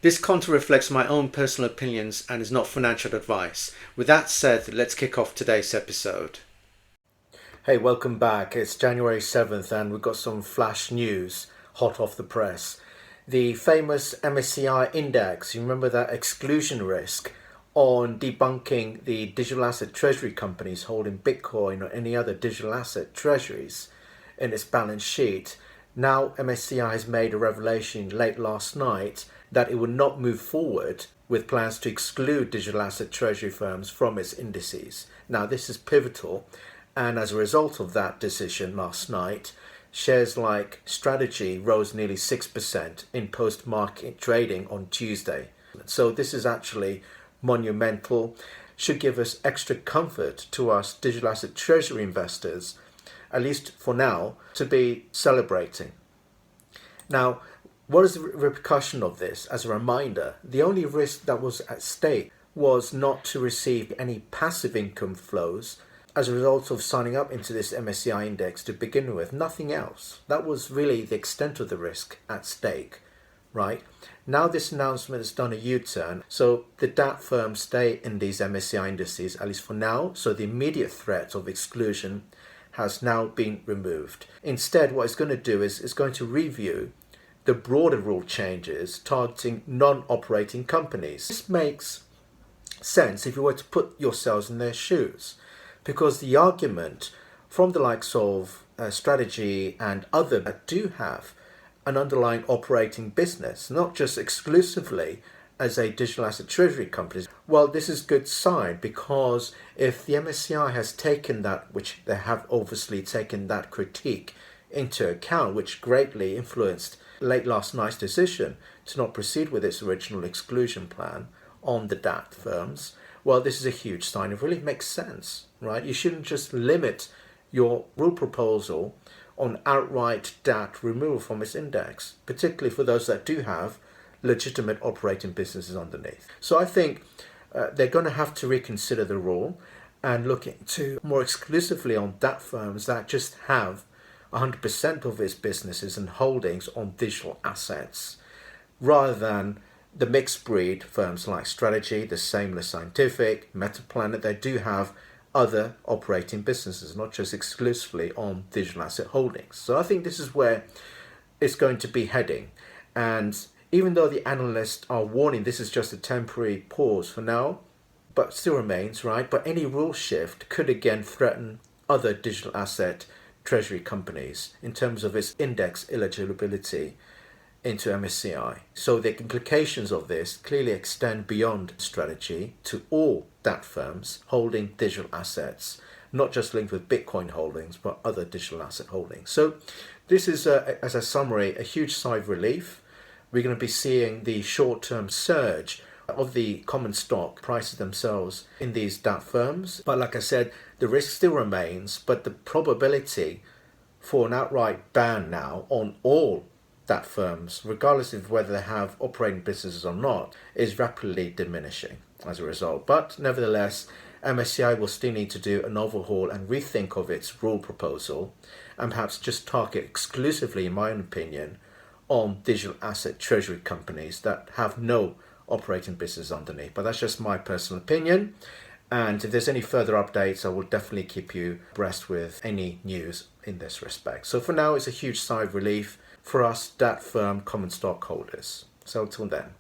This content reflects my own personal opinions and is not financial advice. With that said, let's kick off today's episode. Hey, welcome back. It's January 7th and we've got some flash news hot off the press. The famous MSCI index, you remember that exclusion risk on debunking the digital asset treasury companies holding Bitcoin or any other digital asset treasuries in its balance sheet. Now MSCI has made a revelation late last night that it will not move forward with plans to exclude digital asset treasury firms from its indices. Now this is pivotal, and as a result of that decision last night, shares like Strategy rose nearly 6% in post-market trading on Tuesday. So this is actually monumental, should give us extra comfort to us digital asset treasury investors, at least for now, to be celebrating. Now, what is the repercussion of this? As a reminder, the only risk that was at stake was not to receive any passive income flows as a result of signing up into this MSCI index to begin with. Nothing else. That was really the extent of the risk at stake, right? Now this announcement has done a U-turn, so the DAT firms stay in these MSCI indices, at least for now, so the immediate threat of exclusion has now been removed. Instead, what it's going to do is it's going to review the broader rule changes targeting non-operating companies. This makes sense if you were to put yourselves in their shoes, because the argument from the likes of Strategy and other that do have an underlying operating business, not just exclusively as a digital asset treasury company. Well, this is a good sign, because if the MSCI has taken that, which they have obviously taken that critique into account, which greatly influenced late last night's decision to not proceed with its original exclusion plan on the DAT firms, well, this is a huge sign. It really makes sense, right? You shouldn't just limit your rule proposal on outright DAT removal from its index, particularly for those that do have legitimate operating businesses underneath. So I think they're going to have to reconsider the rule and look into more exclusively on DAT firms that just have 100% of its businesses and holdings on digital assets, rather than the mixed breed firms like Strategy, the Sameless Scientific, Metaplanet. They do have other operating businesses, not just exclusively on digital asset holdings. So I think this is where it's going to be heading. And even though the analysts are warning this is just a temporary pause for now, but still remains, right? But any rule shift could again threaten other digital asset treasury companies in terms of its index eligibility into MSCI. So the implications of this clearly extend beyond Strategy to all DAT firms holding digital assets, not just linked with Bitcoin holdings, but other digital asset holdings. So this is, as a summary, a huge sigh of relief. We're going to be seeing the short-term surge of the common stock prices themselves in these DAT firms. But like I said, the risk still remains, but the probability for an outright ban now on all DAT firms, regardless of whether they have operating businesses or not, is rapidly diminishing as a result. But nevertheless, MSCI will still need to do an overhaul and rethink of its rule proposal, and perhaps just target exclusively, in my own opinion, on digital asset treasury companies that have no operating business underneath. But that's just my personal opinion, and if there's any further updates, I will definitely keep you abreast with any news in this respect. So for now, it's a huge sigh of relief for us DAT firm common stock holders. So until then.